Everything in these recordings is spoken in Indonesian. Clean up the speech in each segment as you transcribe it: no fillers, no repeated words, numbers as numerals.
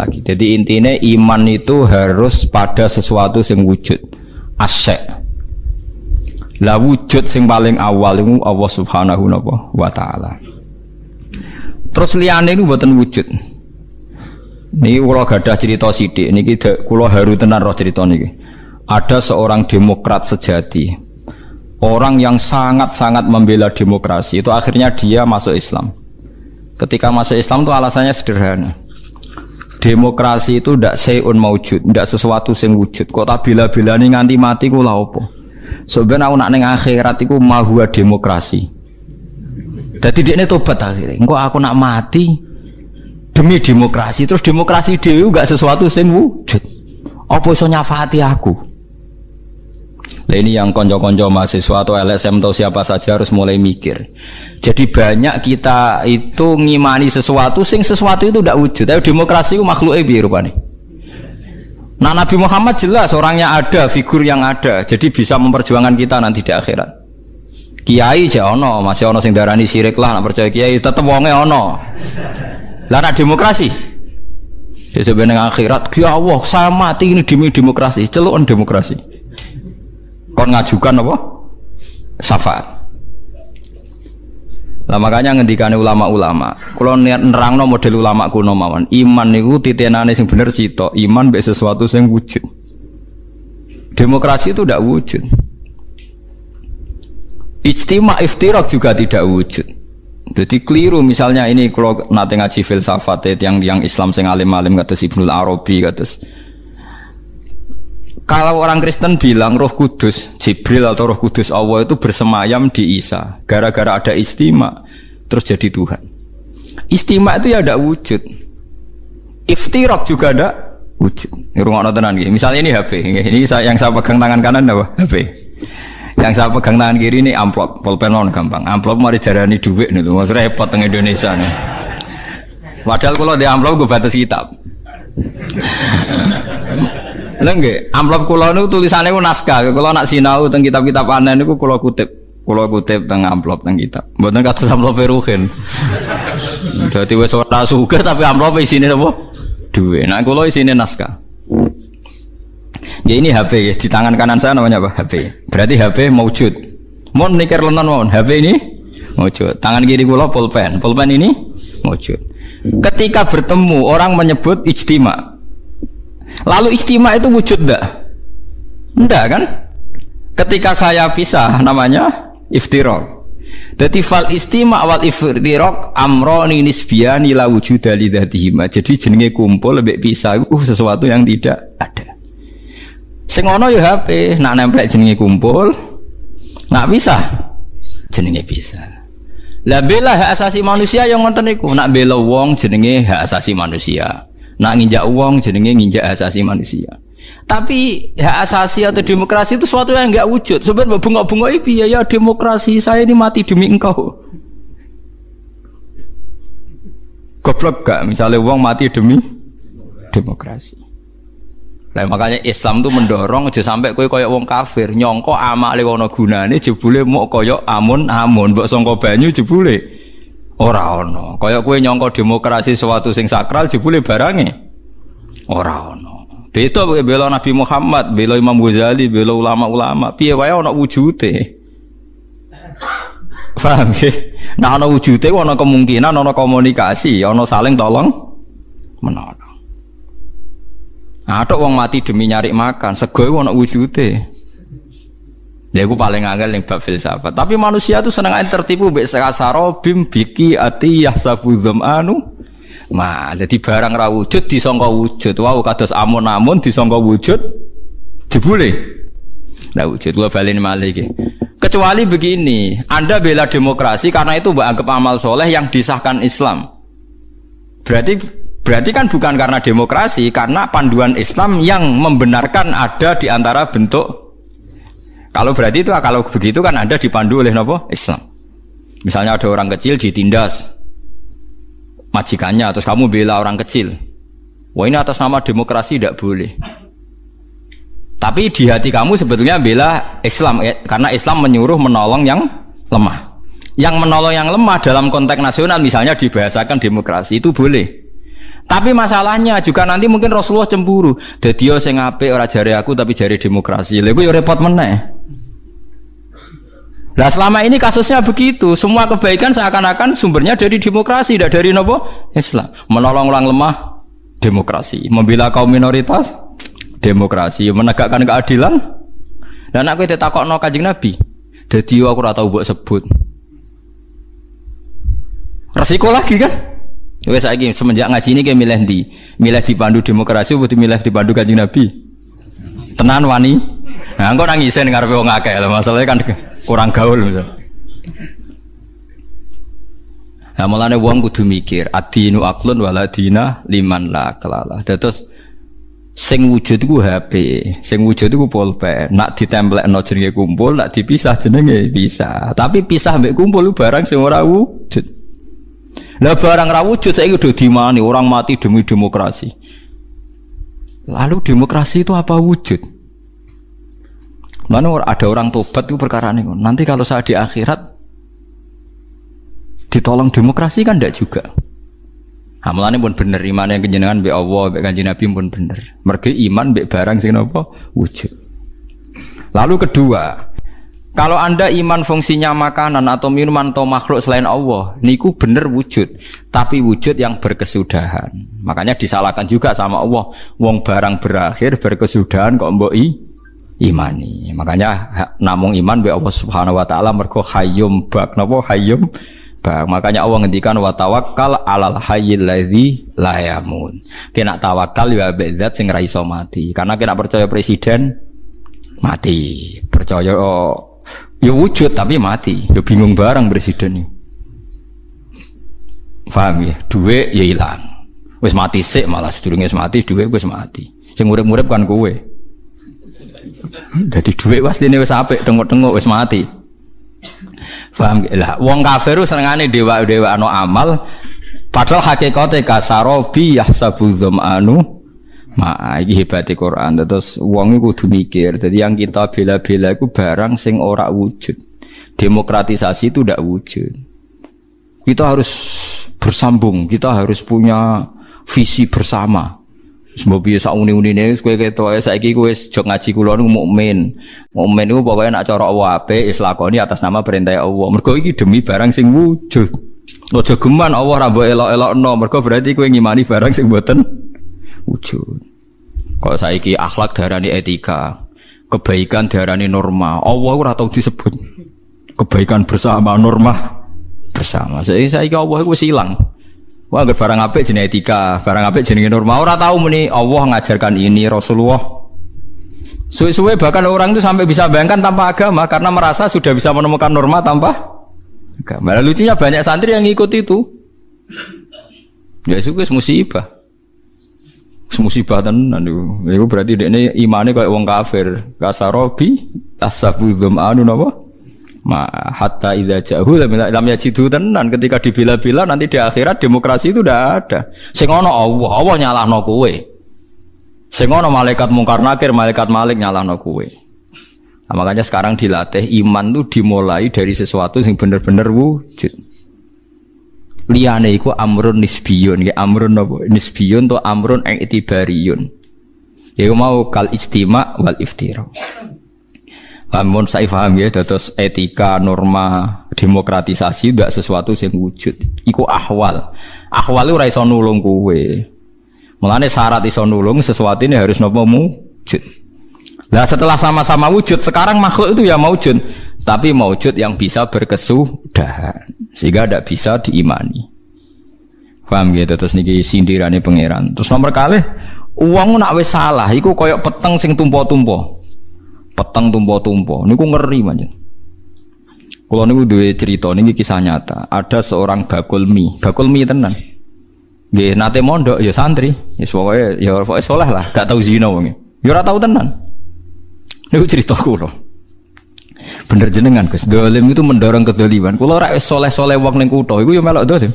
lagi. Jadi intinya iman itu harus pada sesuatu yang wujud, asy'. Lah wujud sing paling awal itu Allah Subhanahu wa taala. Terus liyane niku mboten wujud. Niki kula gadah cerita sithik niki kula haru tenan roh cerita niki. Ada seorang demokrat sejati. Orang yang sangat-sangat membela demokrasi itu akhirnya dia masuk Islam. Ketika masuk Islam itu alasannya sederhana. Demokrasi itu ndak sayun maujud, ndak sesuatu sing wujud. Kok tak bela-belani nganti mati ku lha opo? Sebenarnya aku nak ning akhirat iku mahwa demokrasi. Dadi dekne tobat akhirnya. Engko aku nak mati demi demokrasi, terus demokrasi dhewe enggak sesuatu sing wujud. Apa iso nyafaati aku? Lah ini yang konco-konco mahasiswa atau LSM atau siapa saja harus mulai mikir. Jadi banyak kita itu ngimani sesuatu sing sesuatu itu tidak wujud. Tapi demokrasi itu makhluknya piye rupane? Nah Nabi Muhammad jelas orangnya ada, figur yang ada. Jadi bisa memperjuangkan kita nanti di akhirat. Kiai aja ono, masih ono sing darani syirik lah, nak percaya kiai tetep wonge ono. Lah nak demokrasi. Di sebenarnya akhirat, ya Allah saya mati ini demi demokrasi, celukan demokrasi. Kon ngajukan apa? Syafaat. Lah makanya ngendikane ulama-ulama, kula nerangno model ulama kuno mawon. Iman niku titenane sing bener sitok, iman mbek sesuatu sing wujud. Demokrasi itu tidak wujud. Ijtima' iftirak juga tidak wujud. Jadi keliru misalnya ini kalau nate ngaji filsafat yang Islam sing alim-alim kados Ibnu Arabi kados. Kalau orang Kristen bilang Roh Kudus, Jibril atau Roh Kudus Allah itu bersemayam di Isa, gara-gara ada istima terus jadi Tuhan. Istima itu ya ada wujud. Iftirak juga ada wujud. Ini rungokno tenan nggih. Misalnya ini HP, ini yang saya pegang tangan kanan apa? HP. Yang saya pegang tangan kiri ini amplop, pulpen mau gampang. Amplop mari jarani duit nih, mas repot teng Indonesia nih. Padahal kalau di amplop gue batas kitab. Lengge, amplop kula niku tulisane ku naskah. Kula nak sinau teng kitab-kitab aneh niku kula kutip teng amplop teng kitab. Mboten kados amplop Ruhin. Dadi wis ora sugih tapi amplop isine apa? Duit. Nah kula isine naskah. Ya ini HP ya, di tangan kanan saya namanya apa? HP. Berarti HP maujud. Mon mikir lenon mon, HP ini maujud. Tangan kiri kula pulpen. Pulpen ini maujud. Ketika bertemu orang menyebut ijtima'. Lalu istima itu wujud enggak? Enggak kan? Ketika saya pisah namanya iftirak. Jadi fal istima' wal iftirak amroni nisbiyani la wujuda li dzatihima. Jadi jenenge kumpul lebih pisah sesuatu yang tidak ada. Sing ono ya HP, nak nempel jenenge kumpul, nak pisah jenenge pisah. Lah bela hak asasi manusia yang ngoten niku, nak bela wong jenenge hak asasi manusia. Nak nginjak uang jenenge nginjak hak asasi manusia. Tapi hak asasi atau demokrasi itu sesuatu yang enggak wujud. Sebenarnya bunga-bunga piye ya demokrasi saya ini mati demi engkau. Goblok gak misalnya uang mati demi demokrasi. Lah makanya Islam itu mendorong aja sampai kowe koyo wong kafir nyongko amale ana gunane jebule mok koyo amun-amun mbok sangka banyu jebule ora ana. Kaya kowe nyangka demokrasi sesuatu sing sakral jebule barange ora ana. Beda kowe bela Nabi Muhammad, bela Imam Ghazali, bela ulama-ulama, piye wae ana wujude. Paham ya? Nah ana wujude ana kemungkinan ana komunikasi, ana saling tolong menolong. Ada wong mati demi nyari makan, sego iku ana wujude. Lha iku paling angel ning bab filsafat. Tapi manusia itu seneng ae tertipu mbek sakasaro bim biki ati yahsabu dzamanu. Nah, dadi barang ra wujud disangka wujud. Wau kados amun-amun disangka wujud jebule. Lah wujud kula baleni malih iki. Kecuali begini, Anda bela demokrasi karena itu mbok anggap amal soleh yang disahkan Islam. Berarti kan bukan karena demokrasi, karena panduan Islam yang membenarkan ada di antara bentuk. Kalau berarti itu, kalau begitu kan Anda dipandu oleh apa? Islam. Misalnya ada orang kecil ditindas majikannya, terus kamu bela orang kecil. Wah ini atas nama demokrasi tidak boleh. Tapi di hati kamu sebetulnya bela Islam, karena Islam menyuruh menolong yang lemah. Yang menolong yang lemah dalam konteks nasional misalnya dibahasakan demokrasi itu boleh. Tapi masalahnya juga nanti mungkin Rasulullah cemburu. Dadi yo sing apik ora jare aku tapi jare demokrasi. Lha iku yo repot meneh. Lah selama ini kasusnya begitu, semua kebaikan seakan-akan sumbernya dari demokrasi, tidak dari nopo Islam. Menolong orang lemah, demokrasi. Membela kaum minoritas, demokrasi. Menegakkan keadilan. Dan aku ditakokno Kanjeng Nabi. Dadi aku ora tau mbok sebut. Resiko lagi kan? Wes saiki semenjak ngaji ini kayak milih ndi? Milih dipandu demokrasi atau milih dipandu Kanjeng Nabi? Tenan wani. Nah, engko nang isen ngarepe wong akeh lho, masalahnya kan kurang gaul misal. Nah, mulane wong kudu mikir, adinu aqlun wala dina liman la kelala. Terus sing wujud iku HP, sing wujud iku pulpen. Nak ditemplekno jenenge kumpul, nak dipisah jenenge bisa. Tapi pisah mbek kumpul barang sing ora wujud. Lah barang ra wujud saiki udah dimani orang mati demi demokrasi. Lalu demokrasi itu apa wujud? Mana ada orang tobat itu perkara ini. Nanti kalau saya di akhirat ditolong demokrasi kan tidak juga. Amalannya pun bener, iman yang kenjenengan be Allah, be Kanjeng Nabi pun bener. Mergi iman be barang sing napa wujud. Lalu kedua, kalau Anda iman fungsinya makanan atau minuman atau makhluk selain Allah, niku bener wujud, tapi wujud yang berkesudahan. Makanya disalahkan juga sama Allah. Wong barang berakhir berkesudahan kok mbok imani. Makanya namung iman be Allah Subhanahu wa taala mergo hayyum bak napa hayyum bak. Makanya Allah ngendikan wa tawakkal 'alal hayyil ladzi la yamun. Kena tawakal ya be zat sing ra iso mati. Karena kena percaya presiden mati. Percaya ya wujud tapi mati, ya bingung barang presiden ini. Paham ya? Duit ya hilang. Wis mati sik malah sedurunge wis mati, duit wis mati. Sing urip-urip kan kowe. Dadi duit asline wis apik, tengok-tengok wis mati. Paham ya? Lah wong kafir senengane dewa-dewa ano amal padahal hakikate kasarobi yahsabu dzamanu iki hebate Quran. Terus wong iku kudu mikir. Jadi yang kita bela-bela iku barang sing ora wujud. Demokratisasi itu ndak wujud. Kita harus bersambung, kita harus punya visi bersama. Sebab biasa uni-unine kowe ketok saiki kowe jog ngaji kula niku mukmin. Mukmin niku pokoke nek cara Allah apik islakoni atas nama perintah Allah. Mergo iki demi barang sing wujud. Aja geman Allah ra mbok elok-elokno, mergo berarti kowe ngimani barang sing mboten wujud. Kalau saiki akhlak darani etika, kebaikan darani norma. Allah ora tau disebut. Kebaikan bersama, norma bersama. Saiki Allah iku wis ilang. Wah, anggere barang apik jenenge etika, barang apik jenenge norma. Ora tau muni Allah ngajarkan ini Rasulullah. Suwe-suwe bahkan orang itu sampai bisa bayangkan tanpa agama karena merasa sudah bisa menemukan norma tanpa agama. Lucunya banyak santri yang ikut itu. Ya itu musibah. Musibah tenan itu berarti dekne imane kaya wong kafir. Kasarobi tasabuzum anu napa? Ma hatta idza ja'u lam yajidu tenan ketika dibela-bela nanti di akhirat demokrasi itu udah ada. Sing ana Allah nyalahno kowe. Sing ana malaikat mungkar nakir, malaikat malik nyalahno kowe. Nah, makanya sekarang dilatih iman itu dimulai dari sesuatu yang benar-benar wujud. Liyane iku amrun nisbiyun, ya amrun apa? Nisbiyun to amrun i'tibariyun. Yaiku mau kal istima' wal iftira. Amun saya paham ya, terus etika, norma, demokratisasi tidak sesuatu yang wujud. Iku ahwal. Ahwal itu ora iso nulung kowe. Mulane syarat iso nulung sesuatu ini harus napa wujud. Lah setelah sama-sama wujud, sekarang makhluk itu ya wujud, tapi wujud yang bisa berkesudahan sehingga tidak bisa diimani. Paham gitu? Terus niki sindirane pangeran. Terus nomor kalih, uang nak wis salah, iku koyok peteng sing tumpo-tumpo. Peteng tumpo-tumpo. Niku ngeri manjen. Kalau niku duwe cerita niki kisah nyata. Ada seorang bakul mie tenan. Nggih nate mondok ya santri, ya pokoke saleh lah, gak tau zina wong. Ya ora tau tenan. Niku cerita kula. Bener jenengan Gus, dolim itu mendorong kedzaliman. Kula ora wis saleh-saleh wong ning kutha iku ya melok dolim.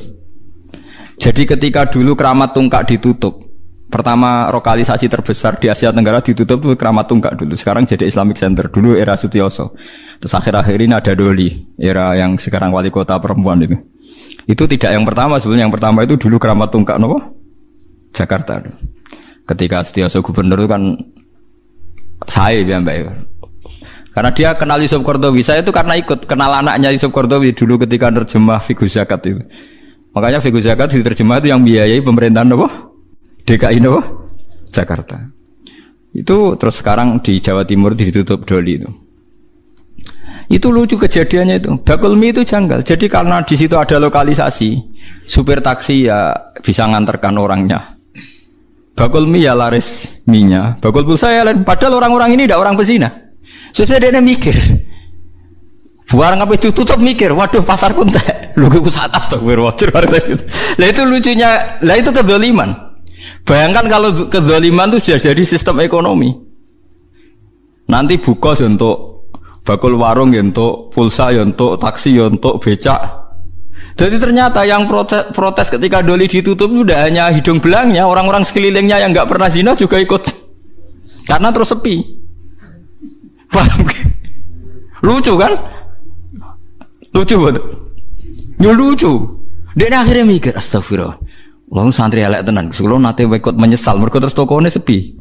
Jadi ketika dulu Keramat Tungkak ditutup, pertama lokalisasi terbesar di Asia Tenggara ditutup itu Keramat Tungkak dulu. Sekarang jadi Islamic Center. Dulu era Sutioso. Terus akhir-akhir ini ada Doli, era yang sekarang wali kota perempuan itu. Itu tidak yang pertama, sebenarnya yang pertama itu dulu Keramat Tungkak, no? Jakarta. Ketika Setiaso gubernur itu kan saya ya Mbak. Karena dia kenal Yusuf Qaradawi. Saya itu karena ikut kenal anaknya Yusuf Qaradawi dulu ketika nerjemah Fiqh Zakat itu. Makanya Fiqh Zakat diterjemah itu yang biayai pemerintahan apa? DKI apa? Jakarta. Itu terus sekarang di Jawa Timur ditutup Doli itu. Itu lucu kejadiannya itu. Bakulmi itu janggal. Jadi karena di situ ada lokalisasi, supir taksi ya bisa nganterkan orangnya. Bakulmi ya laris minyak. Bakul pulsa ya lain. Padahal orang-orang ini tidak orang pesina. Sesuai dia mikir. Barang apa itu tutup mikir. Waduh pasar pun tak. Lu ke atas tuh berwajib. Lah itu lucunya. Lah itu kedzaliman. Bayangkan kalau kedzaliman itu sudah jadi sistem ekonomi. Nanti buka untuk bakul warung ya untuk pulsa ya untuk taksi ya untuk becak. Jadi ternyata yang protes ketika Doli ditutup itu tidak hanya hidung belangnya, orang-orang sekelilingnya yang nggak pernah zina juga ikut. Karena terus sepi. Paham? Lucu kan? Lucu betul. Ya lucu. Dia akhirnya mikir, astagfirullah. Lalu santri elek tenan, sebelum nanti ikut menyesal, mereka terus tokonya sepi.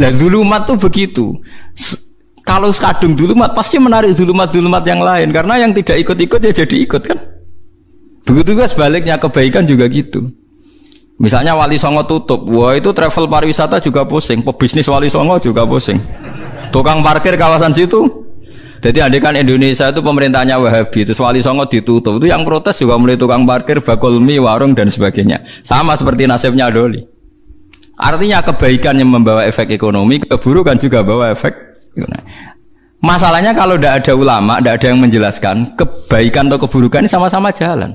Nah zulumat tuh begitu. Kalau kadung zulumat pasti menarik zulumat-zulumat yang lain, karena yang tidak ikut-ikut ya jadi ikut kan. Begitu juga sebaliknya kebaikan juga gitu. Misalnya Wali Songo tutup, wah itu travel pariwisata juga pusing, pebisnis Wali Songo juga pusing. Tukang parkir kawasan situ. Jadi andekan Indonesia itu pemerintahnya Wahabi, terus Wali Songo ditutup, itu yang protes juga mulai tukang parkir, bakul mie, warung dan sebagainya. Sama seperti nasibnya Doli. Artinya kebaikan yang membawa efek ekonomi, keburukan juga bawa efek. Masalahnya kalau tidak ada ulama, tidak ada yang menjelaskan kebaikan atau keburukan ini sama-sama jalan.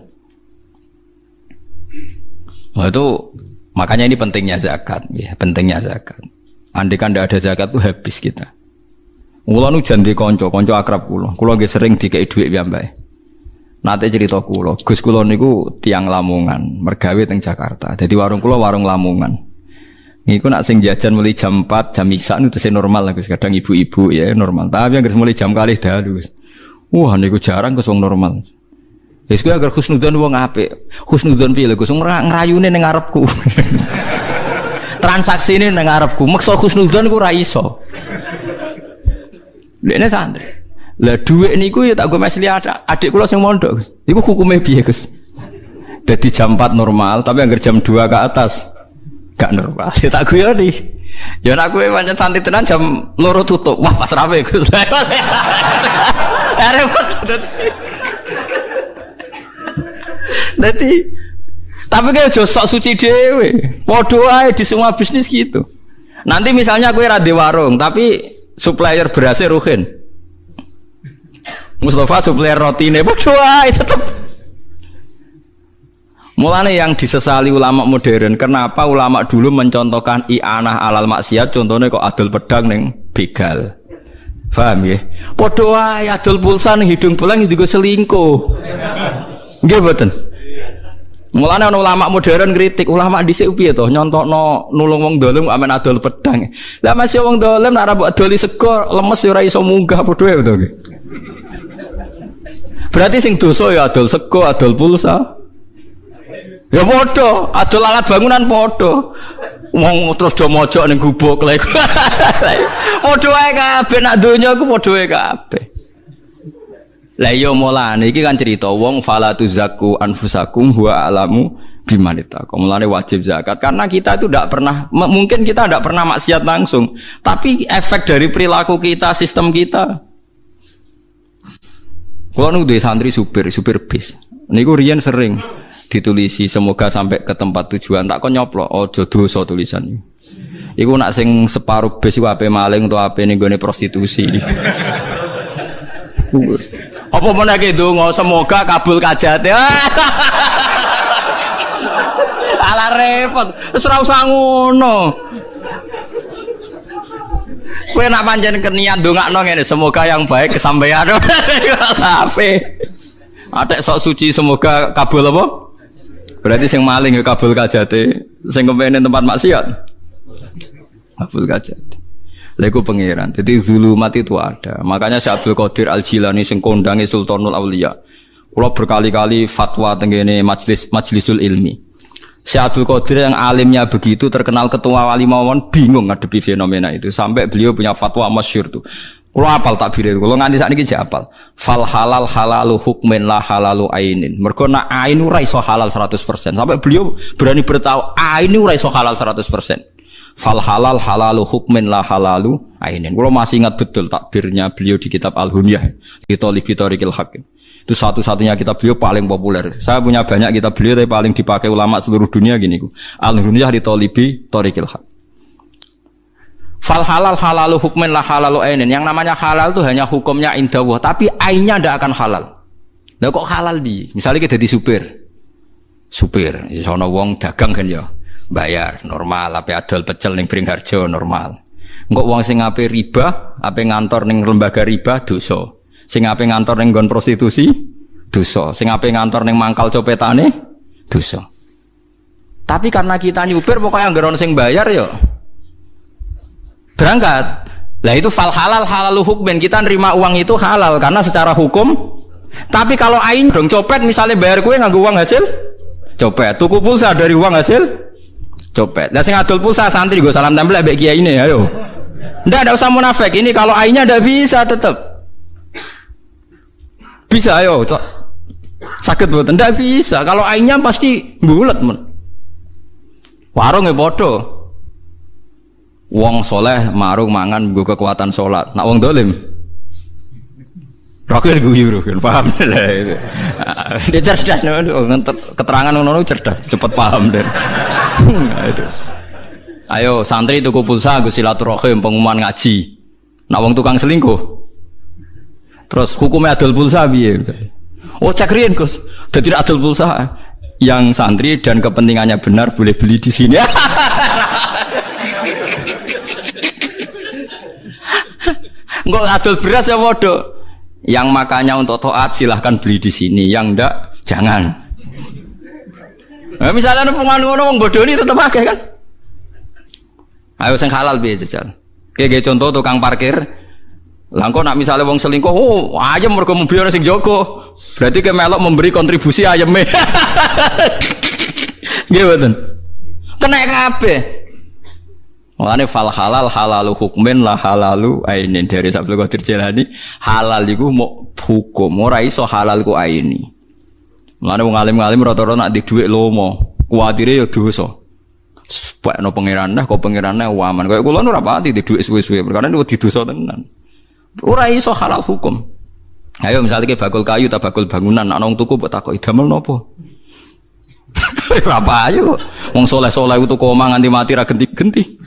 Nah, itu makanya ini pentingnya zakat, ya pentingnya zakat. Andai kan tidak ada zakat itu habis kita. Kulo nu jan di konco akrab kulo nggih sering dikei dhuwit piyambake. Nate cerita kulo, Gus kulo niku tiang Lamongan, mergawe teng Jakarta. Jadi warung kulo warung Lamongan. Niku nak sing jajan mulai jam 4, jam isya itu tesih normal lah Gus. Kadang ibu-ibu ya normal. Tapi yang mulai jam kalih dalu Gus. Wah niku jarang Gus wong normal. Wis kuwi agar husnudzon wong apik. Husnudzon piye lho Gus ngrayune ning ngarepku. Transaksine ning ngarepku. Meksa husnudzon iku ora iso. Dekne santri. Lah dhuwit niku ya tak go mesli adik kula sing mondok. Iku hukume piye Gus? Dadi jam 4 normal, tapi anggar jam 2 ke atas gak normal. Ya tak guyoni. Ya nek kowe pancen santri tenan jam 2 tutup. Wah, pas rawe Gus. Repot. Dadi tapi kayak aja sok suci dhewe. Padha wae di semua bisnis gitu. Nanti misalnya kowe ra ndek warung, tapi supplier berasnya Ruhin. Mustafa supplier rotine padha wae tetep. Mulane yang disesali ulama modern, kenapa ulama dulu mencontohkan i'anah alal maksiat, contohnya kok adol pedang ning begal. Paham ya? Padha wae adol pulsa ning hidung belang digo selingkuh. Nggih mboten? Mulane ana ulama modern kritik, ulama dhisik piye to nyontokno nulung wong dolim amen adol pedang. Lah masih wong dolim nek ora mbok adoli sego lemes ya ora iso munggah padha wae to. Berarti sing dosa ya adol sego, adol pulsa. Ya padha, adol alat bangunan padha. Wong terus do mojok ning gubuk lek. Padha wae kabeh nak donya iku padha wae kabeh. Lah iya mulane iki kan cerita wong fala tuzakku anfusakum huwa alamu bimanita. Mulane wajib zakat karena kita itu tidak pernah mungkin kita tidak pernah maksiat langsung, tapi efek dari perilaku kita, sistem kita. Kulo nu duwe santri supir bis. Niku riyen sering ditulisi semoga sampai ke tempat tujuan. Tak kon nyoplo aja dosa tulisan iki. Iku nak sing separuh bis iku ape maling utawa ape ning gone prostitusi. Apa menake donga semoga kabul kajate. Ala repot. Wis ora usah ngono. Kowe nak pancen keniat ndongakno ngene semoga yang baik kesampaian. Ape. Atek sok suci semoga kabul apa? Berarti sing maling ya kabul kajate, sing kepengin tempat maksiat. Kabul kajate. Lha iku pangeran. Jadi zulumat itu ada. Makanya Syekh Abdul Qadir Al-Jilani sing kondange Sultanul Auliya. Kula berkali-kali fatwa tengene majlisul ilmi. Syekh Abdul Qadir yang alimnya begitu terkenal ketua wali mawon bingung ngadepi fenomena itu sampai beliau punya fatwa masyhur tuh. Kalau apal takbir itu, kalau nganti saat ini apal. Fal halal halalu hukmin la halalu ainin. Mergo nak ain ora iso halal 100%. Sampai beliau berani bertahu ain ora iso halal 100%. Fal halal halalu hukmin la halalu ainin. Kalau masih ingat betul takbirnya beliau di kitab Al-Hunyah, di Tariqil Hakim. Itu satu-satunya kitab beliau paling populer. Saya punya banyak kitab beliau tapi paling dipakai ulama seluruh dunia gini. Al-Hunyah di Tariqil Hakim. Fal halal halalu hukmin la halalu ainin. Yang namanya halal itu hanya hukumnya indawah, tapi ainnya ndak akan halal. Lah kok halal di? Misalnya kita jadi supir, ya sono wong dagang kan ya, bayar normal, ape adol pecel ning Bringharjo normal. Engko wong sing ape riba, ape ngantor ning lembaga riba dosa. Sing ape ngantor ning nggon prostitusi dosa. Sing ape ngantor ning mangkal copetane dosa. Tapi karena kita nyupir pokoknya anggaran sing bayar ya berangkat. Lah itu fal halal halalu hukmin, kita nerima uang itu halal karena secara hukum. Tapi kalau ain dong copet misalnya bayar kue nganggo uang hasil copet, tuku pulsa dari uang hasil copet. Lah sing adol pulsa santri go salam tempel mbek kiai ini ayo. Ndak usah munafik. Ini kalau ainnya ndak bisa tetap. Bisa ayo. Sakit mboten ndak bisa. Kalau ainnya pasti bulet men. Warung e padha. Wong soleh marung mangan nggo kekuatan salat. Nak wong dolim rokil guyu kan paham lah. Dia cerdas keterangan ngono cerdas, cepet paham deh. Ayo santri tuku pulsa nggo silaturahim pengumuman ngaji. Nak wong tukang selingkuh. Terus hukumnya adol pulsa piye? Oh cek riyen Gus. Dadi adol pulsa yang santri dan kepentingannya benar boleh beli di sini. Enggak adol beras ya bodoh. Yang makannya untuk taat silahkan beli di sini, yang ndak jangan. Nah, misalnya pengen ngono wong bodoh ini tetap akeh kan. Ayo sing halal piye jajal. Kayak contoh tukang parkir. Lah kok nak misalnya wong selingkuh, oh ayam mergo mobil sing jogo. Berarti ke melok memberi kontribusi ayame. Nggih mboten. Kena kabeh. Mulane fal halal halalu hukmin la halalu ainin dari Abdul Qadir Jailani. Halal iku mau hukum, ora iso halal ku aini. Mulane wong alim-alim rata-rata nak di dhuwit lomo, kuwatire ya dosa. Sepakno pangeran kok pangerane waman. Kayak kula ora pati di dhuwit suwe-suwe, perkara niku didosa tenan. Ora iso halal hukum. Ayo misalnya ke bakul kayu ta bakul bangunan, ana wong tuku mbok takoki damel napa? Berapa ayo wong soleh-soleh itu koma nganti mati ra genti-genti.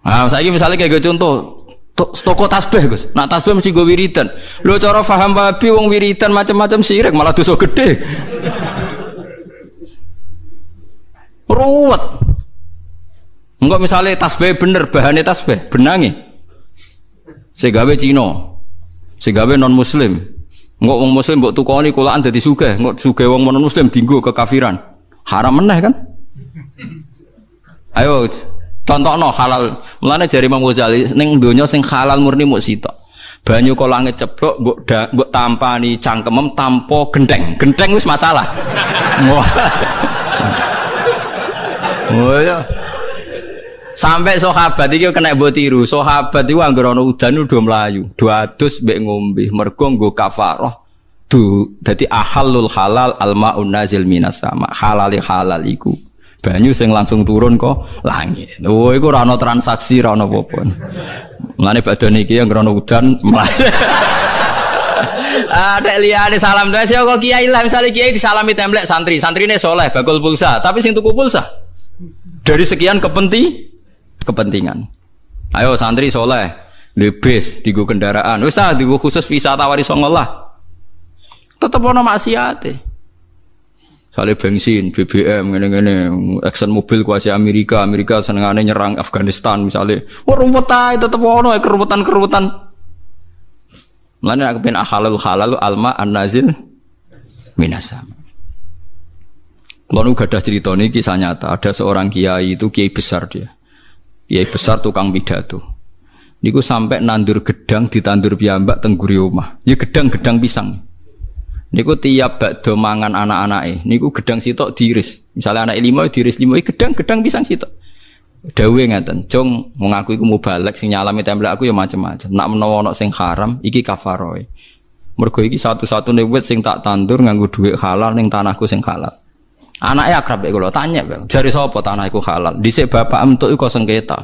Nah, saiki misalnya kayak contoh toko tasbih Gus. Nah, tasbih mesti go wiridan. Lho cara paham Wahabi wong wiridan macam-macam sirik malah dosa gede. Ruwet. Enggak misalnya tasbih bener bahannya tasbih, benangi. Segawe Cina. Segawe non muslim. Enggak wong muslim mbok tukoni kulaan dadi sugih, enggak sugih wong non muslim dienggo kekafiran. Haram meneh kan? Ayo contohno halal. Mulane jare Imam Ghazali ning donya sing halal murni muk sitok. Banyu kok langit ceblok mbok tampani cangkemem tanpa gendeng. Gendeng wis masalah. Wah. Oh ya. Sampai sahabat iki kena mbok tiru. Sahabat iku anggere ana udan udah mlayu, do adus mbek ngombe, mergo nggo kafarah. Dadi ahallul halal almaun nazil minas sama. Halali halal iku banyu sing langsung turun kok langit. Oh iku ora ana transaksi, ora ana apa-apa. Mulane badhe iki anggere ana udan mlayu. Ada liyane salam terus kok kiai lah misale kiai disalami templek santri, santrine soleh bakul pulsa, tapi sing tuku pulsa dari sekian kepentingan. Ayo santri soleh, lebes digo kendaraan. Wis ta digo khusus wisata Warisongo lah. Tetep ana maksiate. Sale bensin, BBM ngene-ngene, Exxon Mobil kuasa Amerika senengane nyerang Afghanistan misalnya. Ruwet ae tetep ana keruwetan-keruwetan. Mulane aku pengen halal alma an-nazil minasam. Kalau nu gadah cerita ini kisah nyata. Ada seorang kiai itu kiai besar dia. Kiai besar tukang pidato. Niku sampai nandur gedang ditandur piyambak tengguri omah. Ya gedang pisang. Niku tiap bakdo mangan anak-anake, niku gedang sitok diiris. Misalnya anak 5 diiris 5, gedang pisang sitok. Dawe ngaten, "Cung, wong aku iku mubalek sing nyalami templek aku ya macam-macam. Nak menawa ana sing haram, iki kafaroe. Mergo iki satu-satune wit sing tak tandur nganggo dhuwit halal ning tanahku sing halal." Anake akrab mek kula tanya, "Jare sapa tanah iku halal?" Dhisik bapak entuk iku sengketa.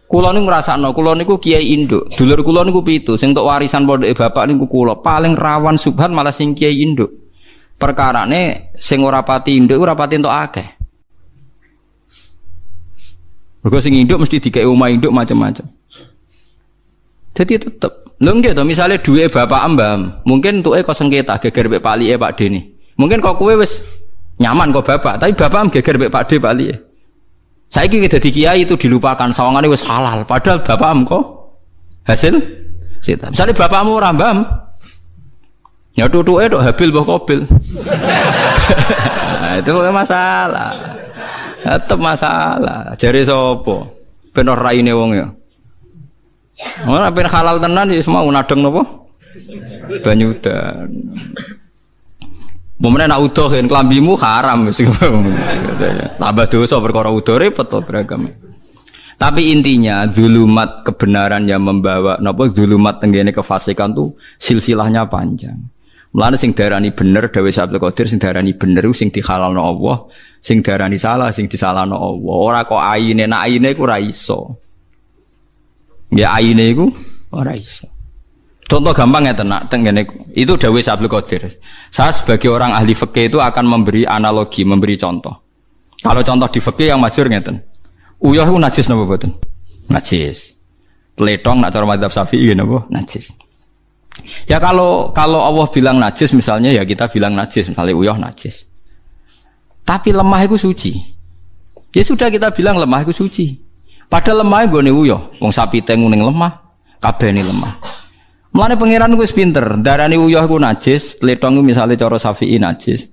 Kula niku ngrasakno, kula niku kiai induk. Dulur kula niku 7, sing entuk warisan pondoke bapak niku kula. Paling rawan subhan malah sing kiai induk. Perkarane sing ora pati induk ora pati entuk akeh. Mergo sing induk mesti dikei omah induk macam-macam. Jadi tetep lho nggih to misale duwe bapak mbah, mungkin entuke kok sengketa geger mek palike Pak Deni. Mungkin kok kowe wis nyaman kok bapak, tapi bapak geger mek Pak De palike. Saiki dadi kiai itu dilupakan sawangane wis halal, padahal bapakmu kok hasil sita. Misale bapakmu ora mbam. Ya tutuke tok Habil mbah Qabil. Itu masalah. Tetep masalah. Jare sapa? Ben ora raine wong ya. Ora ben halal tenan ya semua nadeng napa? Banyudan. Momene nak udoh kan klambimu haram wis. Tambah dosa perkara udoh repot to beragam. Tapi intinya zulumat kebenaran yang membawa napa zulumat tenggene kefasikan tuh silsilahnya panjang. Mulane sing darani bener Dawe Abdul Qadir sing darani bener sing dihalalno Allah, sing darani salah sing disalahno Allah. Ora kok aine, nek aine iku ora iso. Ya aine iku ora iso. Contoh gampang ya tenak tenggene itu Dawe Abdul Qadir. Saya sebagai orang ahli fikih itu akan memberi analogi, memberi contoh. Kalau contoh di fikih yang masyhur ngeten. Uyah ku najis napa mboten? Najis. Tletong nak cara mazhab Syafi'i napa? Najis. Ya kalau Allah bilang najis misalnya ya kita bilang najis, misalnya uyah najis. Tapi lemah itu suci. Ya sudah kita bilang lemah itu suci. Padahal lemah nggone uyah, wong sapi tengu ning lemah, kabehane lemah. Mulane pangeran wis pinter, darani uyah iku najis, tletong misalnya cara Syafi'i najis.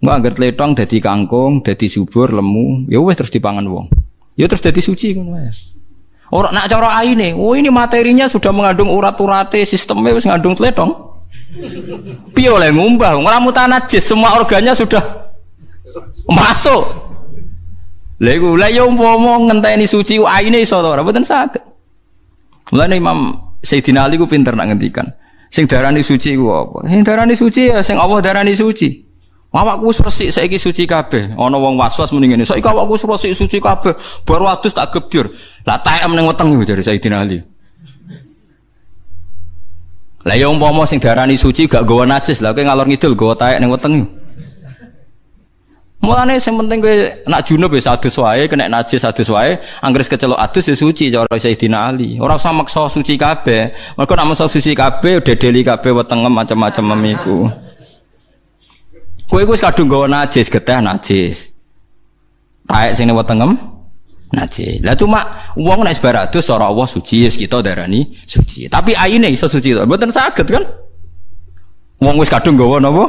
Engko angger tletong dadi kangkung, dadi subur, lemu, ya wis terus dipangan wong. Ya terus dadi suci ngono wae. Ora nak cara aine, oh ini materinya sudah mengandung urat-urate, sistemnya wis ngandung tletong. Piye oleh ngumbah, ora mutan najis, semua organnya sudah masuk. Lha iku lha yo umpama ngenteni suci aine iso to ora mboten saged. Mulane Imam Sayyidina Ali ku pinter nak ngendikan. Sing darani suci ku apa? Sing darani suci ya sing Allah darani suci. Awakku wis resik saiki suci kabeh. Ana wong was-was muni ngene. Saiki awakku wis resik suci kabeh, baru adus tak gebyur. Lah taem ning weteng jare Sayyidina Ali. Lah ya umpama sing darani suci gak nggawa najis, lah kowe ngalor ngidul nggawa taek ning weteng. Mulane sing penting kowe nak junub wis adus wae, kena najis adus wae, anggere kecelok adus ya suci cara Sayyidina Ali. Ora usah maksa suci kabeh. Mergo nek maksa suci kabeh dedeli kabeh wetengem macam-macam memiku. Kowe wis kadung nggawa najis, geteh najis. Taek sing wetengem najis. Lah cuma wong nek sebaradus cara Allah suci, yes, kita darani suci. Tapi aine iso suci to. Mboten saged kan? Wong wis kadung nggawa napa?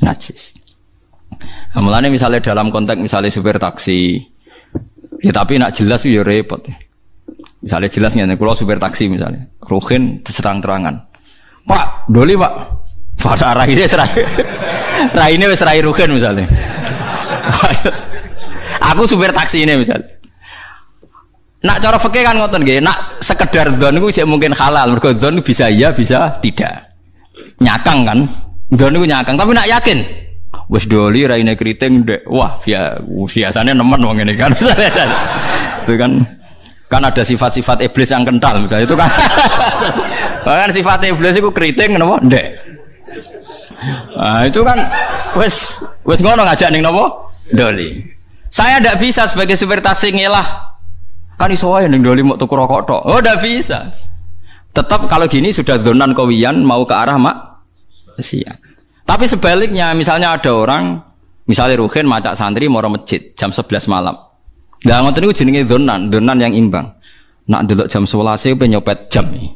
Najis. Nah, mulane misalnya dalam konteks misalnya supir taksi, ya tapi nak jelas ya repot. Misalnya jelasnya, kalau supir taksi misalnya, Ruhin terang-terangan, Pak, doli Pak, pada arah ini wes rai Ruhin misalnya. Aku supir taksi ini misalnya. Nak cara fikih kan ngoten nggih, nak sekedar dzon iku sik mungkin halal, mergo dzon bisa iya bisa tidak. Nyakang kan? Dzon iku nyakang, tapi nak yakin wis doli raine kriting ndek. Wah, biasanya nemen wong ngene kan. Itu kan ada sifat-sifat iblis yang kental misalnya itu kan. Bahkan sifat iblis itu kriting napa ndek. Nah, itu kan wis ngono ngajak ning napa? Doli. Saya ndak bisa sebagai supir taksi ngelah. Kan iso wae ning doli mau tuku rokok tok. Oh, ndak bisa. Tetap kalau gini sudah dzonan kawiyan mau ke arah maksiat. Tapi sebaliknya, misalnya ada orang, misalnya Ruhin macak santri mau masjid jam 11 malam. Lah ngoten niku jenenge dzonan yang imbang. Nak ndelok jam 11 pe nyopet jam iki.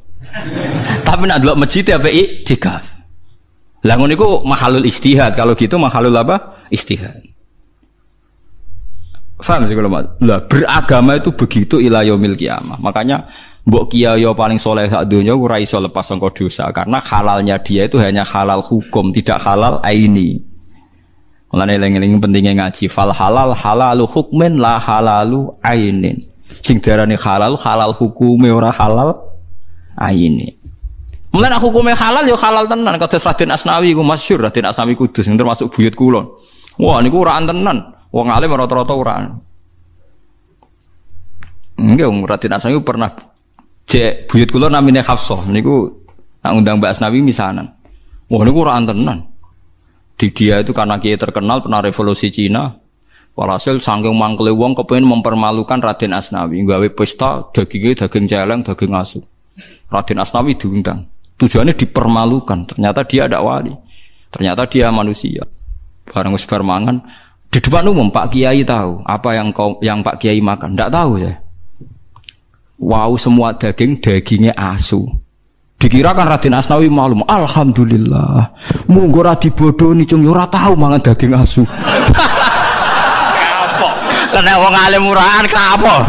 Tapi nak ndelok masjid apa iktikaf. Lah ngono niku mahalul istihad. Kalau gitu mahalul apa? Istihad. Paham sih kalau lah beragama itu begitu ila yaumil qiyamah. Makanya Mbok kiai paling soleh sak donya ora iso lepas saka dosa karena halalnya dia itu hanya halal hukum, tidak halal aini. Mulane eling-eling pentingnya ngaji fal halal halalu hukmin la halalu ainin. Sing diarani halal halal hukume ora halal aini. Mulane hukume halal ya halal tenan kados Raden Asnawi iku masyhur Raden Asnawi Kudus sing termasuk buyut kula. Wah niku ora tenan. Wong alim rata-rata ora. Nggih Raden Asnawi pernah cek buyut kula namine Hafsah niku nak undang Mbak Asnawi misanan. Wah niku ora tenan. Di dia itu karena kiai terkenal pernah revolusi Cina. Walhasil saking mangkele wong kepengin mempermalukan Raden Asnawi, gawe pesta daging celeng, daging asu. Raden Asnawi diundang. Tujuannya dipermalukan. Ternyata dia ada wali. Ternyata dia manusia. Barang wis bar mangan di depan umum Pak Kiai tahu apa yang Pak Kiai makan. Enggak tahu saya. Wow, semua dagingnya asu. Dikirakan Raden Asnawi maklum. Alhamdulillah. Munggo ora dibodoni cung ora tahu mangan daging asu. Kapok. Kena wong alim murahan kapok.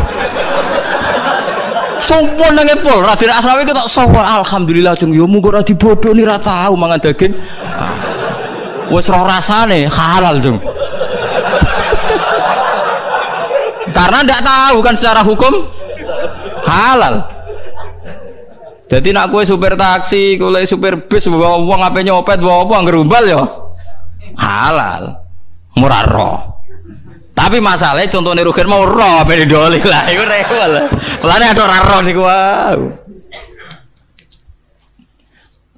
Sompon nang epol Raden Asnawi ketok sowan alhamdulillah cung yo munggo ora dibodoni ora tahu mangan daging. Wis roh rasane halal cung. Karena ndak tahu kan secara hukum halal. Jadi nak kue supir taksi, kue supir bis, bawa uang apa nyopet, bawa apa ngerumbal ya halal, murah roh. Tapi masalahnya contohnya Rukin mau roh, beli doli lah, itu rewel. Pelane ada roh nih gua.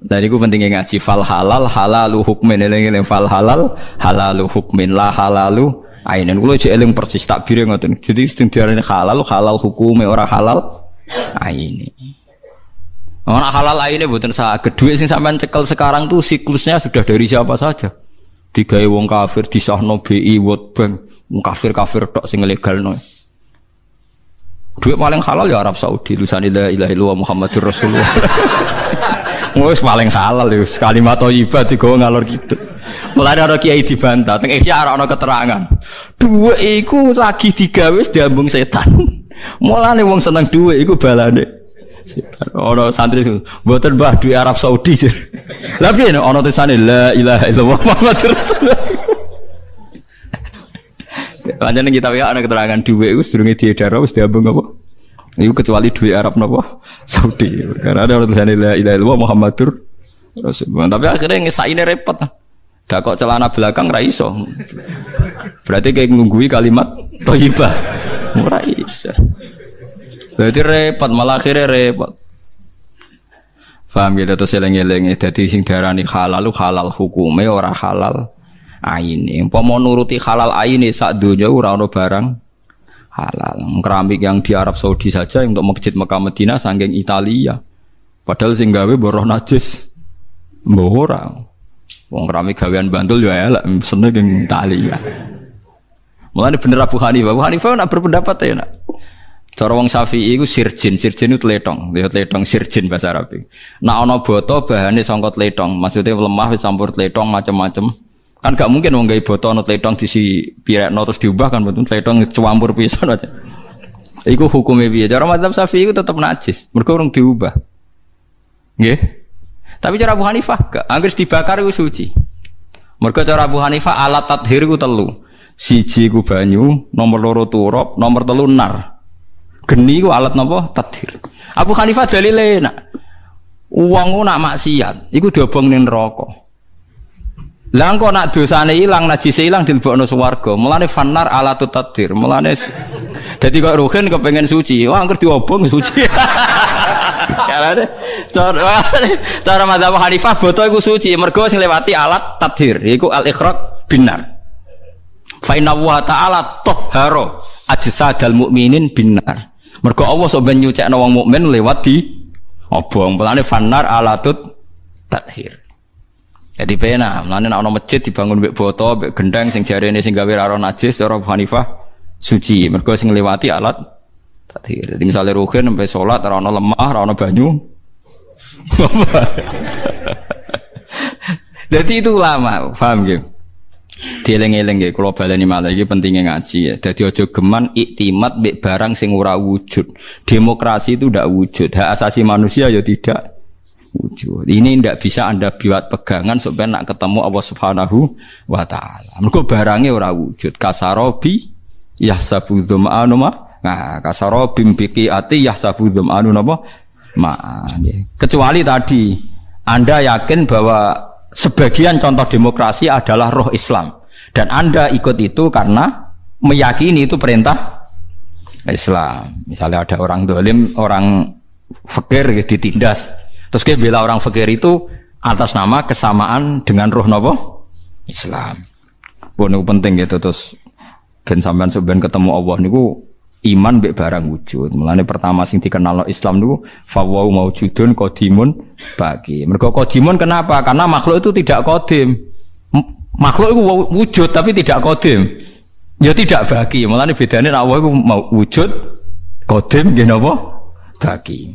Jadi gue pentingnya ngaji fal halal halalu hukmin, eling fal halal halalu hukmin lah halalu ainin. Gue cek eling persis takbir ngoten. Jadi setiap halal hukumnya orang halal aini. Orang halal aini bukan saged duit sing sampean cekel sekarang tuh siklusnya sudah dari siapa saja. Digawe wong kafir disahno BI World Bank, wong kafir tok sing legalno. Duit paling halal ya Arab Saudi, tulisan la ilaha illallah Muhammadur Rasulullah. Wis paling halal ya kalimat thayyibah digawa ngalor gitu. Mulane ana kiai dibantah, teng ihya ora ana keterangan. Duit iku lagi digawe diambung setan. Mulane wong seneng duit iku balane. Ono santri mboten Mbah duwe Arab Saudi. Lah piye ono tulisane la ilaha illallah Muhammadur Rasulullah. Panjenengan kita ya ana keterangan duwe iku sedurunge diedar wis diambung apa? Iku kecuali duwe Arab napa? Saudi. Karena ada tulisane la ilaha illallah Muhammadur Rasulullah. Tapi akhirnya ngesaine repot. Dak kok celana belakang ra iso. Berarti kayak nglunggui kalimat thayyibah. Ora iso. Berarti repot, malah akhirnya repot. Paham gitu terus eleng-eleng. Jadi sing diarani halal hukume ora halal aini. Umpama nuruti halal aini sak donya ora ono barang halal. Keramik yang di Arab Saudi saja untuk masjid Mekah Madinah saking Italia. Padahal sing gawe boroh najis. Mbok ora. Wong keramik gawean Bantul ya elek seneng ing Italia. Mulane bener Abu Hanifah nak berpendapat ya nak. Cara wong Syafi'i iku sirjin itu tletong sirjin bahasa Arab. Nek ana boto bahane sangka tletong, maksudnya lemah wis campur tletong macam-macam. Kan gak mungkin wong gawe boto ana tletong disi pirekno terus diubah kan betul tletong campur pisan aja. Iku hukume piye? Cara mazhab Syafi'i iku tetep najis, mergo urung diubah. Nggih. Tapi cara Abu Hanifah gak, anggere dibakar iku suci. Mergo cara Abu Hanifah alat tathhir iku telu. Siji ku banyu, nomor loro turab, nomor telu nar. Geni ku alat napa tathhir. Abu Hanifah dalile nak wong nak maksiat iku diobong ning neraka. Lah engko nak dosane ilang najise ilang dilebokno swarga. Mulane fannar alatut tathhir. Mulane dadi kok Ruhin kepengin suci. Wah angger diobong suci. Karane cara mazhab Hanifah boto iku suci mergo sing lewati alat tathhir iku al-ikhraq binar. Fa inna wa ta'ala tahhara ajsadal mukminin binar. Mergo Allah sok ben nyucekno wong mukmin lewat di obong. Mulane fannar alatut tathhir. Jadi pena, mulane nek ana masjid dibangun mbek boto, mbek gendang sing jarene sing gawe ora najis cara Hanifah suci. Mergo sing lewati alat tathhir. Jadi misalnya Ruhin sampai salat ora ana lemah, ora ana banyu. Jadi itu ulama, paham nggih? Dieling-eling nggih kula baleni malih iki pentinge ngaji ya. Dadi aja geman iktimat mbek barang sing ora wujud. Demokrasi itu ndak wujud, hak asasi manusia ya tidak wujud. Ini ndak bisa Anda buat pegangan supaya nak ketemu Allah Subhanahu wa taala. Mergo barange ora wujud. Kasarobi yahsabu dzama'anu ma. Nah, kasarobi biqiati yahsabu dzama'anu napa? Ma. Kecuali tadi Anda yakin bahwa sebagian contoh demokrasi adalah roh Islam. Dan Anda ikut itu karena meyakini itu perintah Islam. Misalnya ada orang dolim, orang fakir ditindas. Terus dia bela orang fakir itu atas nama kesamaan dengan roh nopo Islam. Pun itu penting gitu. Terus ben sampean sampean ketemu Allah niku iman mbek barang wujud. Mulane pertama sing dikenal Islam niku fawau maujudun qadimun baqi. Mergo qadimun kenapa? Karena makhluk itu tidak qadim. Makhluk itu wujud tapi tidak qadim. Ya tidak baqi. Mulane bedane nek Allah iku mau wujud qadim nggih napa? Baqi.